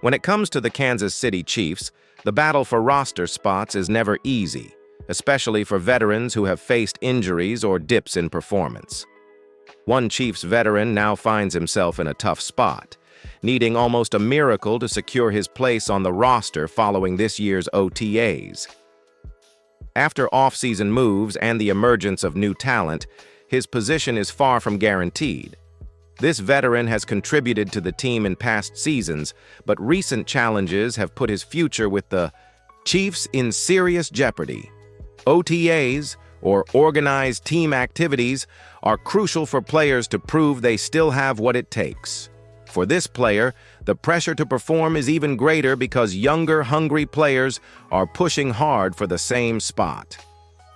When it comes to the Kansas City Chiefs, the battle for roster spots is never easy, especially for veterans who have faced injuries or dips in performance. One Chiefs veteran now finds himself in a tough spot, needing almost a miracle to secure his place on the roster following this year's OTAs. After off-season moves and the emergence of new talent, his position is far from guaranteed. This veteran has contributed to the team in past seasons, but recent challenges have put his future with the Chiefs in serious jeopardy. OTAs, or organized team activities, are crucial for players to prove they still have what it takes. For this player, the pressure to perform is even greater because younger, hungry players are pushing hard for the same spot.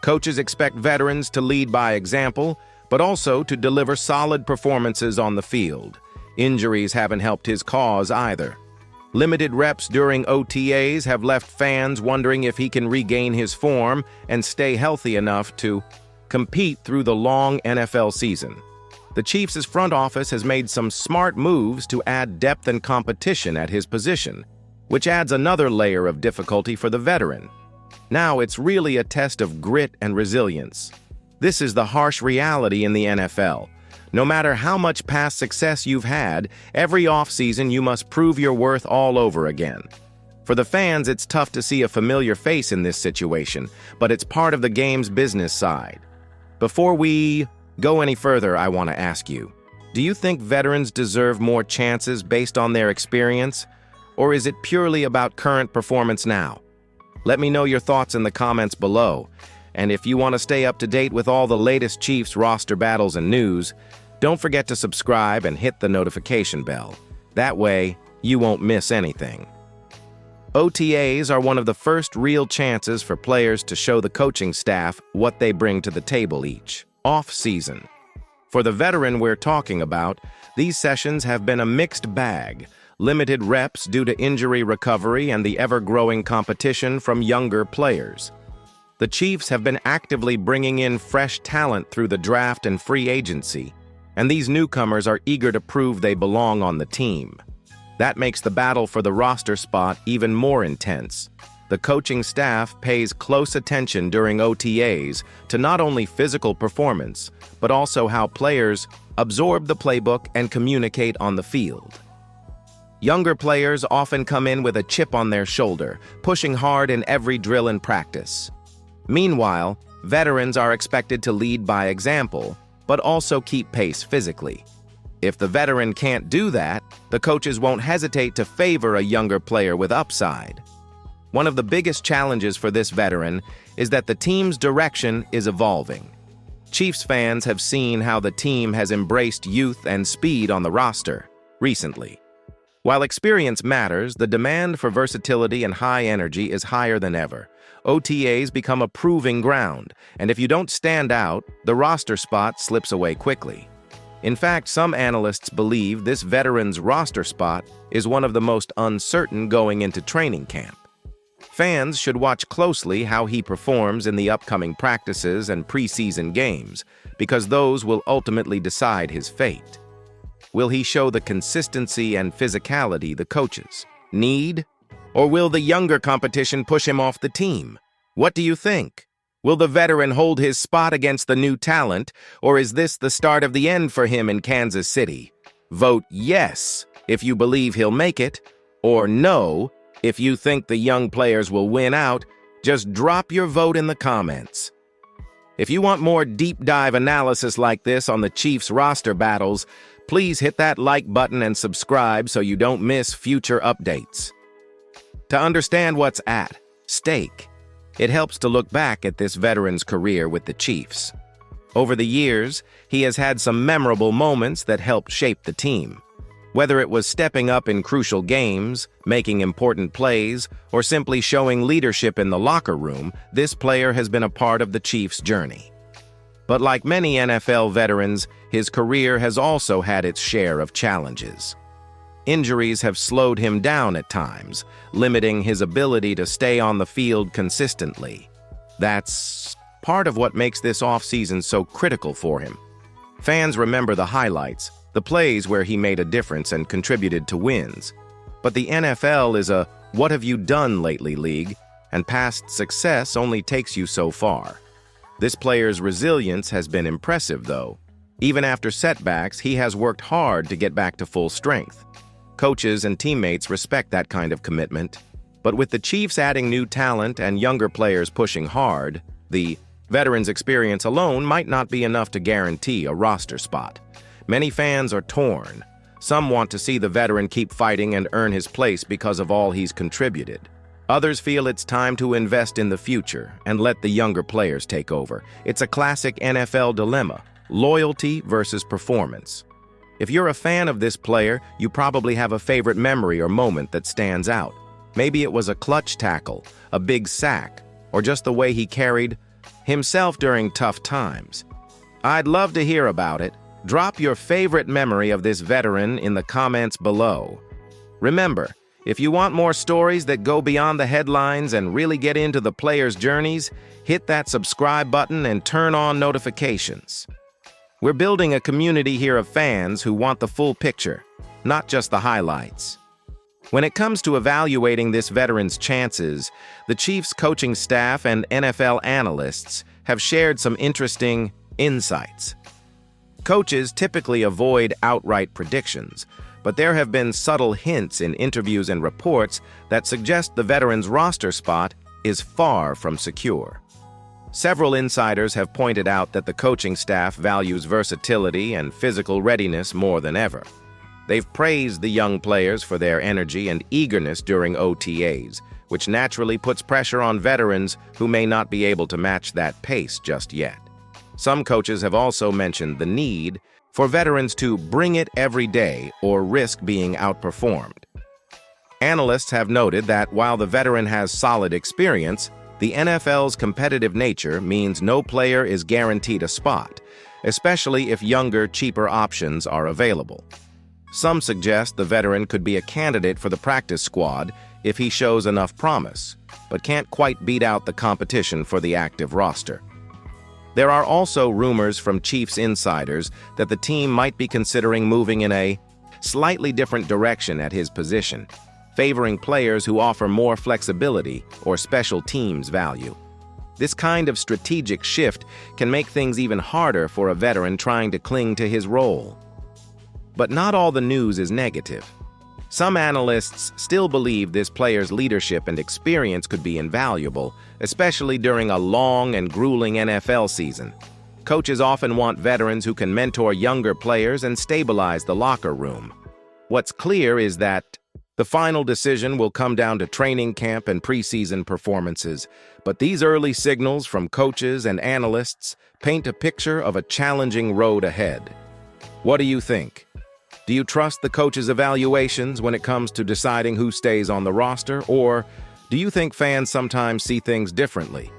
Coaches expect veterans to lead by example, but also to deliver solid performances on the field. Injuries haven't helped his cause either. Limited reps during OTAs have left fans wondering if he can regain his form and stay healthy enough to compete through the long NFL season. The Chiefs' front office has made some smart moves to add depth and competition at his position, which adds another layer of difficulty for the veteran. Now it's really a test of grit and resilience. This is the harsh reality in the NFL. No matter how much past success you've had, every offseason you must prove your worth all over again. For the fans, it's tough to see a familiar face in this situation, but it's part of the game's business side. Before we go any further, I want to ask you, do you think veterans deserve more chances based on their experience, or is it purely about current performance now? Let me know your thoughts in the comments below. And if you want to stay up to date with all the latest Chiefs roster battles and news, don't forget to subscribe and hit the notification bell. That way, you won't miss anything. OTAs are one of the first real chances for players to show the coaching staff what they bring to the table each off-season. For the veteran we're talking about, these sessions have been a mixed bag, limited reps due to injury recovery and the ever-growing competition from younger players. The Chiefs have been actively bringing in fresh talent through the draft and free agency, and these newcomers are eager to prove they belong on the team. That makes the battle for the roster spot even more intense. The coaching staff pays close attention during OTAs to not only physical performance, but also how players absorb the playbook and communicate on the field. Younger players often come in with a chip on their shoulder, pushing hard in every drill and practice. Meanwhile, veterans are expected to lead by example, but also keep pace physically. If the veteran can't do that, the coaches won't hesitate to favor a younger player with upside. One of the biggest challenges for this veteran is that the team's direction is evolving. Chiefs fans have seen how the team has embraced youth and speed on the roster recently. While experience matters, the demand for versatility and high energy is higher than ever. OTAs become a proving ground, and if you don't stand out, the roster spot slips away quickly. In fact, some analysts believe this veteran's roster spot is one of the most uncertain going into training camp. Fans should watch closely how he performs in the upcoming practices and preseason games, because those will ultimately decide his fate. Will he show the consistency and physicality the coaches need? Or will the younger competition push him off the team? What do you think? Will the veteran hold his spot against the new talent, or is this the start of the end for him in Kansas City? Vote yes if you believe he'll make it, or no if you think the young players will win out. Just drop your vote in the comments. If you want more deep dive analysis like this on the Chiefs roster battles, please hit that like button and subscribe so you don't miss future updates. To understand what's at stake, it helps to look back at this veteran's career with the Chiefs. Over the years, he has had some memorable moments that helped shape the team. Whether it was stepping up in crucial games, making important plays, or simply showing leadership in the locker room, this player has been a part of the Chiefs' journey. But like many NFL veterans, his career has also had its share of challenges. Injuries have slowed him down at times, limiting his ability to stay on the field consistently. That's part of what makes this offseason so critical for him. Fans remember the highlights, the plays where he made a difference and contributed to wins. But the NFL is a what have you done lately league, and past success only takes you so far. This player's resilience has been impressive, though. Even after setbacks, he has worked hard to get back to full strength. Coaches and teammates respect that kind of commitment. But with the Chiefs adding new talent and younger players pushing hard, the veteran's experience alone might not be enough to guarantee a roster spot. Many fans are torn. Some want to see the veteran keep fighting and earn his place because of all he's contributed. Others feel it's time to invest in the future and let the younger players take over. It's a classic NFL dilemma: loyalty versus performance. If you're a fan of this player, you probably have a favorite memory or moment that stands out. Maybe it was a clutch tackle, a big sack, or just the way he carried himself during tough times. I'd love to hear about it. Drop your favorite memory of this veteran in the comments below. Remember, if you want more stories that go beyond the headlines and really get into the players' journeys, hit that subscribe button and turn on notifications. We're building a community here of fans who want the full picture, not just the highlights. When it comes to evaluating this veteran's chances, the Chiefs' coaching staff and NFL analysts have shared some interesting insights. Coaches typically avoid outright predictions, but there have been subtle hints in interviews and reports that suggest the veteran's roster spot is far from secure. Several insiders have pointed out that the coaching staff values versatility and physical readiness more than ever. They've praised the young players for their energy and eagerness during OTAs, which naturally puts pressure on veterans who may not be able to match that pace just yet. Some coaches have also mentioned the need for veterans to bring it every day or risk being outperformed. Analysts have noted that while the veteran has solid experience, the NFL's competitive nature means no player is guaranteed a spot, especially if younger, cheaper options are available. Some suggest the veteran could be a candidate for the practice squad if he shows enough promise, but can't quite beat out the competition for the active roster. There are also rumors from Chiefs insiders that the team might be considering moving in a slightly different direction at his position, favoring players who offer more flexibility or special teams value. This kind of strategic shift can make things even harder for a veteran trying to cling to his role. But not all the news is negative. Some analysts still believe this player's leadership and experience could be invaluable, especially during a long and grueling NFL season. Coaches often want veterans who can mentor younger players and stabilize the locker room. What's clear is that the final decision will come down to training camp and preseason performances, but these early signals from coaches and analysts paint a picture of a challenging road ahead. What do you think? Do you trust the coach's evaluations when it comes to deciding who stays on the roster, or do you think fans sometimes see things differently?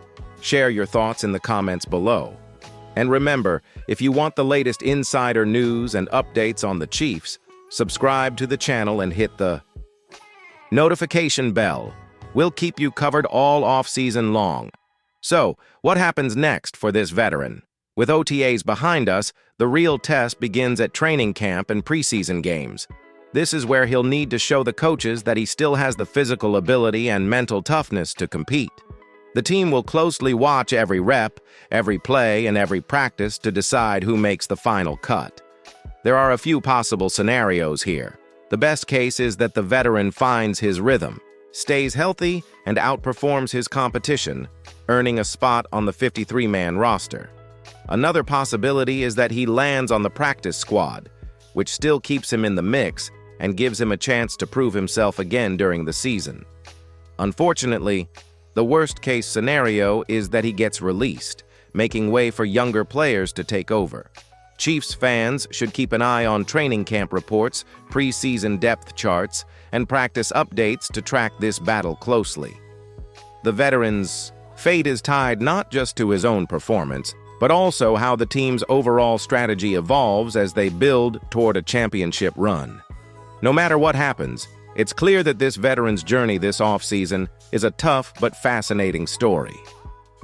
Share your thoughts in the comments below. And remember, if you want the latest insider news and updates on the Chiefs, subscribe to the channel and hit the notification bell. We'll keep you covered all off-season long. So, what happens next for this veteran? With OTAs behind us, the real test begins at training camp and preseason games. This is where he'll need to show the coaches that he still has the physical ability and mental toughness to compete. The team will closely watch every rep, every play, and every practice to decide who makes the final cut. There are a few possible scenarios here. The best case is that the veteran finds his rhythm, stays healthy, and outperforms his competition, earning a spot on the 53-man roster. Another possibility is that he lands on the practice squad, which still keeps him in the mix and gives him a chance to prove himself again during the season. Unfortunately, the worst-case scenario is that he gets released, making way for younger players to take over. Chiefs fans should keep an eye on training camp reports, preseason depth charts, and practice updates to track this battle closely. The veteran's fate is tied not just to his own performance, but also how the team's overall strategy evolves as they build toward a championship run. No matter what happens, it's clear that this veteran's journey this offseason is a tough but fascinating story.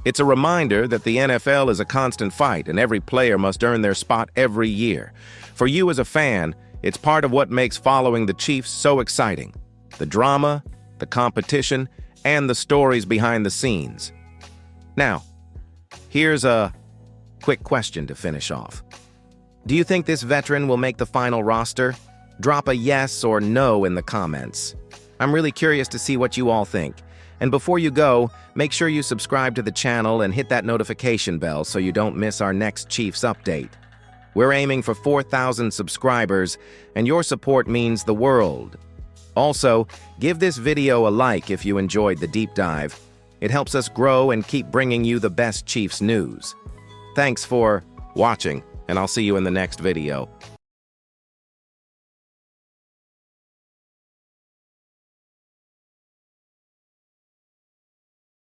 It's a reminder that the NFL is a constant fight and every player must earn their spot every year. For you as a fan, it's part of what makes following the Chiefs so exciting. the drama, the competition, and the stories behind the scenes. Now, here's a quick question to finish off. Do you think this veteran will make the final roster? Drop a yes or no in the comments. I'm really curious to see what you all think. And before you go, make sure you subscribe to the channel and hit that notification bell so you don't miss our next Chiefs update. We're aiming for 4,000 subscribers, and your support means the world. Also, give this video a like if you enjoyed the deep dive. It helps us grow and keep bringing you the best Chiefs news. Thanks for watching, and I'll see you in the next video.